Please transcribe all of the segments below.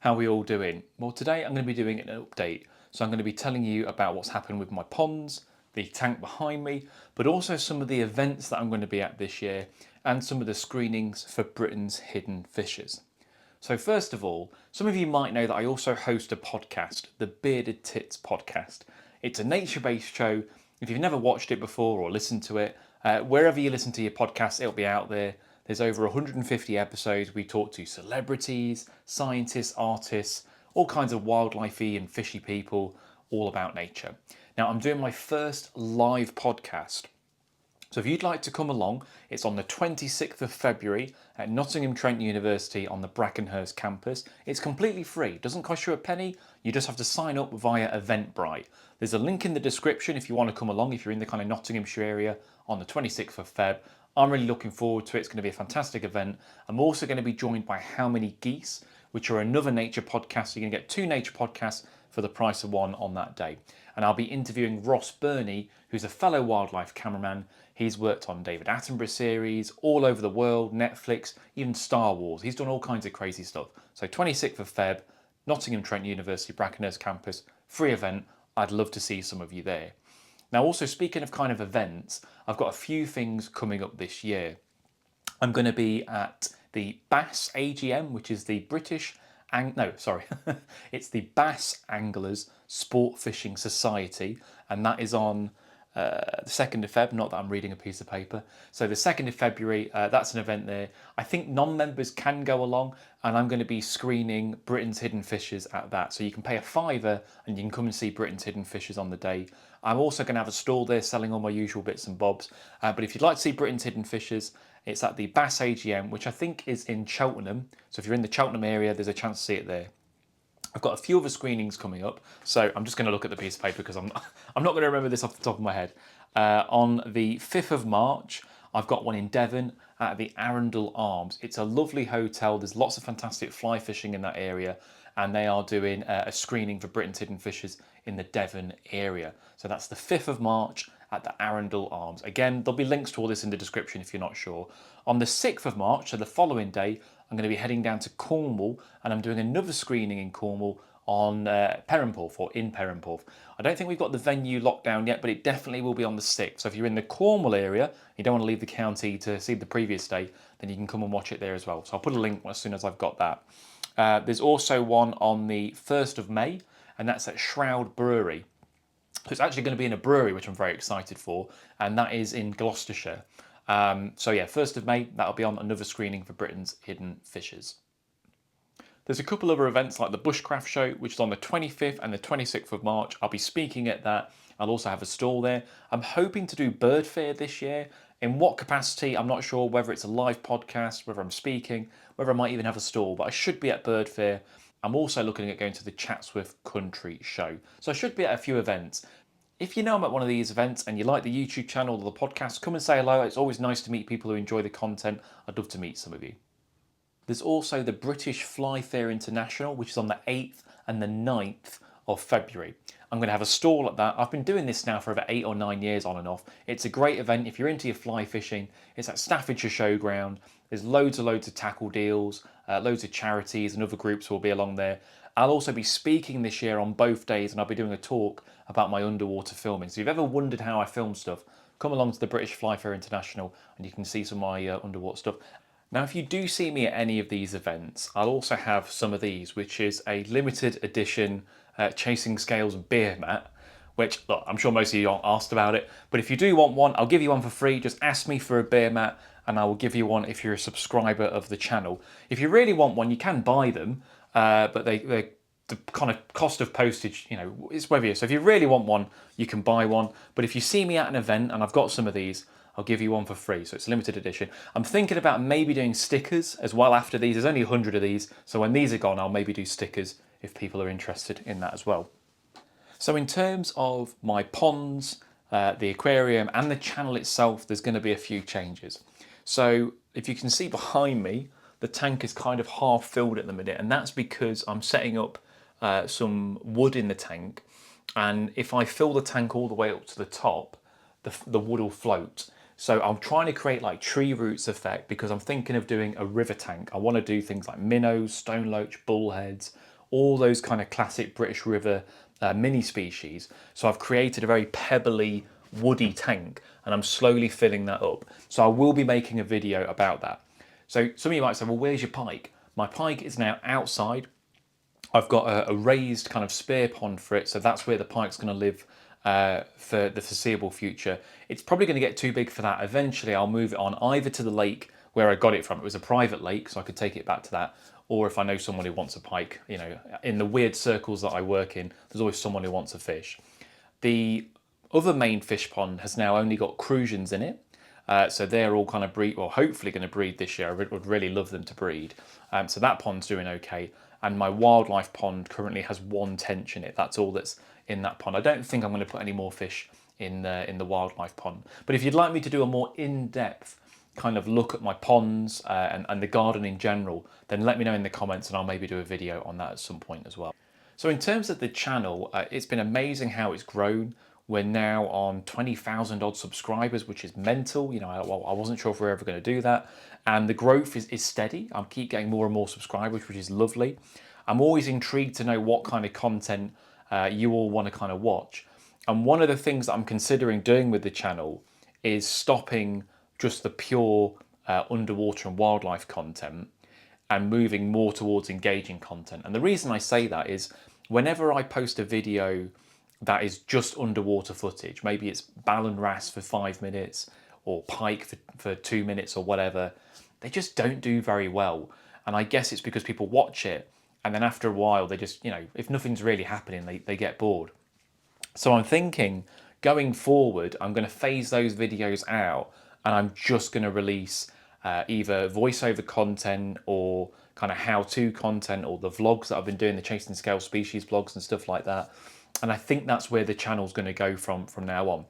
How are we all doing? Well, today I'm going to be doing an update. So I'm going to be telling you about what's happened with my ponds, the tank behind me, but also some of the events that I'm going to be at this year and some of the screenings for Britain's hidden fishes. So first of all, some of you might know that I also host a podcast, the Bearded Tits podcast. It's a nature-based show. If you've never watched it before or listened to it, wherever you listen to your podcast, it'll be out there. There's over 150 episodes. We talk to celebrities, scientists, artists, all kinds of wildlifey and fishy people, all about nature. Now, I'm doing my first live podcast. So if you'd like to come along, it's on the 26th of February at Nottingham Trent University on the Brackenhurst campus. It's completely free, it doesn't cost you a penny, you just have to sign up via Eventbrite. There's a link in the description if you want to come along, if you're in the kind of Nottinghamshire area on the 26th of Feb. I'm really looking forward to it, it's going to be a fantastic event. I'm also going to be joined by How Many Geese, which are another nature podcast. So you're going to get two nature podcasts for the price of one on that day. And I'll be interviewing Ross Burney, who's a fellow wildlife cameraman. He's worked on David Attenborough series, all over the world, Netflix, even Star Wars. He's done all kinds of crazy stuff. So 26th of Feb, Nottingham Trent University, Brackenhurst campus, free event. I'd love to see some of you there. Now, also speaking of kind of events, I've got a few things coming up this year. I'm going to be at the BASS AGM, which is the it's the Bass Anglers Sport Fishing Society, and that is on the 2nd of Feb, not that I'm reading a piece of paper. So the 2nd of February, that's an event there. I think non-members can go along, and I'm going to be screening Britain's hidden fishes at that. So you can pay a fiver and you can come and see Britain's hidden fishes on the day. I'm also going to have a stall there selling all my usual bits and bobs. But if you'd like to see Britain's hidden fishes, it's at the BASS AGM, which I think is in Cheltenham. So if you're in the Cheltenham area, there's a chance to see it there. I've got a few other screenings coming up, so I'm just going to look at the piece of paper because I'm not going to remember this off the top of my head. On the 5th of March, I've got one in Devon at the Arundel Arms. It's a lovely hotel. There's lots of fantastic fly fishing in that area, and they are doing a screening for Britain's hidden fishes in the Devon area. So that's the 5th of March at the Arundel Arms. Again, there'll be links to all this in the description if you're not sure. On the 6th of March, so the following day, I'm going to be heading down to Cornwall, and I'm doing another screening in Cornwall on Perranporth, or in Perranporth. I don't think we've got the venue locked down yet, but it definitely will be on the 6th. So if you're in the Cornwall area, you don't want to leave the county to see the previous day, then you can come and watch it there as well. So I'll put a link as soon as I've got that. There's also one on the 1st of May, and that's at Shroud Brewery. So it's actually going to be in a brewery, which I'm very excited for, and that is in Gloucestershire. So yeah, 1st of May, that'll be on another screening for Britain's hidden fishes. There's a couple other events like the Bushcraft Show, which is on the 25th and the 26th of March. I'll be speaking at that. I'll also have a stall there. I'm hoping to do Bird Fair this year. In what capacity, I'm not sure, whether it's a live podcast, whether I'm speaking, whether I might even have a stall, but I should be at Bird Fair. I'm also looking at going to the Chatsworth Country Show. So I should be at a few events. If you know I'm at one of these events and you like the YouTube channel or the podcast, come and say hello. It's always nice to meet people who enjoy the content. I'd love to meet some of you. There's also the British Fly Fair International, which is on the 8th and the 9th of February. I'm going to have a stall at that. I've been doing this now for about 8 or 9 years on and off. It's a great event if you're into your fly fishing. It's at Staffordshire Showground. There's loads of tackle deals, loads of charities and other groups will be along there. I'll also be speaking this year on both days, and I'll be doing a talk about my underwater filming. So if you've ever wondered how I film stuff, come along to the British Fly Fair International and you can see some of my underwater stuff. Now, if you do see me at any of these events, I'll also have some of these, which is a limited edition Chasing Scales beer mat, which, look, I'm sure most of you aren't asked about it, but if you do want one, I'll give you one for free. Just ask me for a beer mat and I will give you one if you're a subscriber of the channel. If you really want one, you can buy them, but the kind of cost of postage, you know, it's whether you. So if you really want one, you can buy one. But if you see me at an event and I've got some of these, I'll give you one for free. So it's a limited edition. I'm thinking about maybe doing stickers as well after these. There's only 100 of these. So when these are gone, I'll maybe do stickers if people are interested in that as well. So in terms of my ponds, the aquarium and the channel itself, there's going to be a few changes. So if you can see behind me, the tank is kind of half filled at the minute, and that's because I'm setting up some wood in the tank, and if I fill the tank all the way up to the top, the wood will float. So I'm trying to create like tree roots effect because I'm thinking of doing a river tank. I want to do things like minnows, stone loach, bullheads, all those kind of classic British river mini species. So I've created a very pebbly, woody tank and I'm slowly filling that up. So I will be making a video about that. So some of you might say, well, where's your pike? My pike is now outside. I've got a raised kind of spear pond for it, so that's where the pike's going to live for the foreseeable future. It's probably going to get too big for that. Eventually, I'll move it on either to the lake where I got it from. It was a private lake, so I could take it back to that. Or if I know someone who wants a pike, you know, in the weird circles that I work in, there's always someone who wants a fish. The other main fish pond has now only got crucians in it. So they're all kind of breed, or hopefully going to breed this year. I would really love them to breed. So that pond's doing okay. And my wildlife pond currently has one tench in it. That's all that's in that pond. I don't think I'm going to put any more fish in the wildlife pond. But if you'd like me to do a more in-depth kind of look at my ponds and the garden in general, then let me know in the comments and I'll maybe do a video on that at some point as well. So in terms of the channel, it's been amazing how it's grown. We're now on 20,000 odd subscribers, which is mental. You know, I wasn't sure if we were ever going to do that. And the growth is steady. I keep getting more and more subscribers, which is lovely. I'm always intrigued to know what kind of content you all want to kind of watch. And one of the things that I'm considering doing with the channel is stopping just the pure underwater and wildlife content and moving more towards engaging content. And the reason I say that is whenever I post a video that is just underwater footage, maybe it's Ballon wrasse for 5 minutes or pike for 2 minutes or whatever, they just don't do very well. And I guess it's because people watch it and then after a while they just, you know, if nothing's really happening, they get bored. So I'm thinking going forward, I'm going to phase those videos out and I'm just going to release either voiceover content or kind of how-to content or the vlogs that I've been doing, the Chasing Scale Species vlogs and stuff like that. And I think that's where the channel's going to go from now on.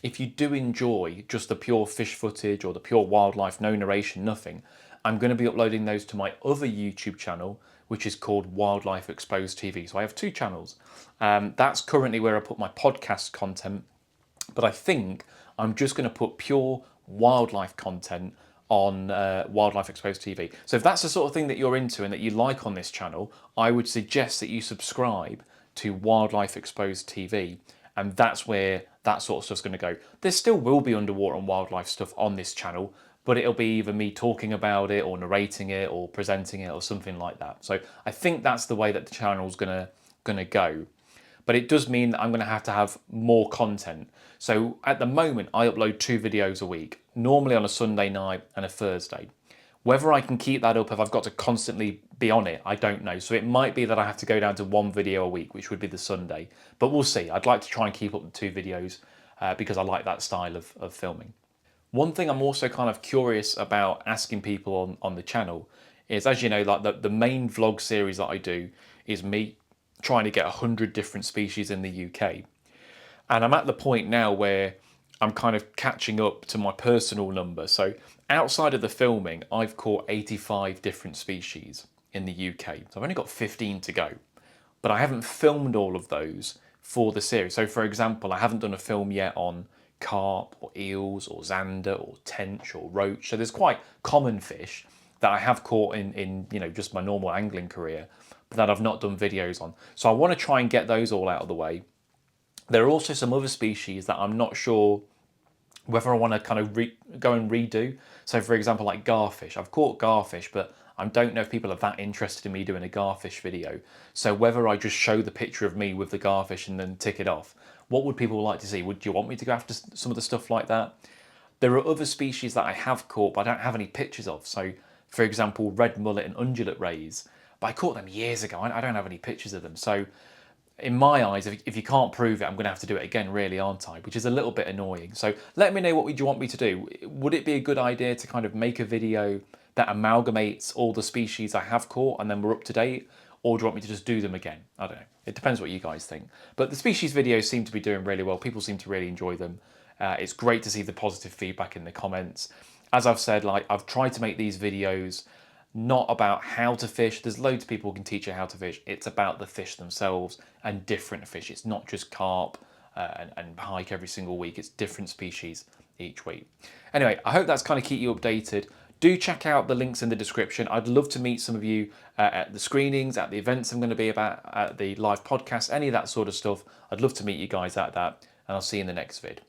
If you do enjoy just the pure fish footage or the pure wildlife, no narration, nothing, I'm going to be uploading those to my other YouTube channel, which is called Wildlife Exposed TV. So I have two channels. That's currently where I put my podcast content, but I think I'm just going to put pure wildlife content on Wildlife Exposed TV. So if that's the sort of thing that you're into and that you like on this channel, I would suggest that you subscribe to Wildlife Exposed TV, and that's where that sort of stuff's going to go. There still will be underwater and wildlife stuff on this channel, but it'll be either me talking about it or narrating it or presenting it or something like that. So I think that's the way that the channel's gonna go. But it does mean that I'm going to have more content. So at the moment, I upload 2 videos a week, normally on a Sunday night and a Thursday. Whether I can keep that up, if I've got to constantly be on it, I don't know. So it might be that I have to go down to 1 video a week, which would be the Sunday. But we'll see. I'd like to try and keep up the 2 videos because I like that style of filming. One thing I'm also kind of curious about asking people on the channel is, as you know, like the main vlog series that I do is me trying to get 100 different species in the UK. And I'm at the point now where I'm kind of catching up to my personal number. So outside of the filming, I've caught 85 different species in the UK. So I've only got 15 to go, but I haven't filmed all of those for the series. So for example, I haven't done a film yet on carp or eels or zander or tench or roach. So there's quite common fish that I have caught in you know, just my normal angling career, but that I've not done videos on. So I want to try and get those all out of the way. There are also some other species that I'm not sure whether I want to kind of go and redo. So for example, like garfish. I've caught garfish, but I don't know if people are that interested in me doing a garfish video. So whether I just show the picture of me with the garfish and then tick it off, what would people like to see? Would you want me to go after some of the stuff like that? There are other species that I have caught, but I don't have any pictures of. So for example, red mullet and undulate rays, but I caught them years ago. I don't have any pictures of them. So in my eyes, if you can't prove it, I'm going to have to do it again, really, aren't I? Which is a little bit annoying. So let me know, what would you want me to do? Would it be a good idea to kind of make a video that amalgamates all the species I have caught and then we're up to date? Or do you want me to just do them again? I don't know. It depends what you guys think. But the species videos seem to be doing really well. People seem to really enjoy them. It's great to see the positive feedback in the comments. As I've said, like, I've tried to make these videos not about how to fish. There's loads of people who can teach you how to fish. It's about the fish themselves and different fish. It's not just carp and pike every single week. It's different species each week. Anyway, I hope that's kind of keep you updated. Do check out the links in the description. I'd love to meet some of you at the screenings, at the events I'm going to be about, at the live podcast, any of that sort of stuff. I'd love to meet you guys at that, and I'll see you in the next vid.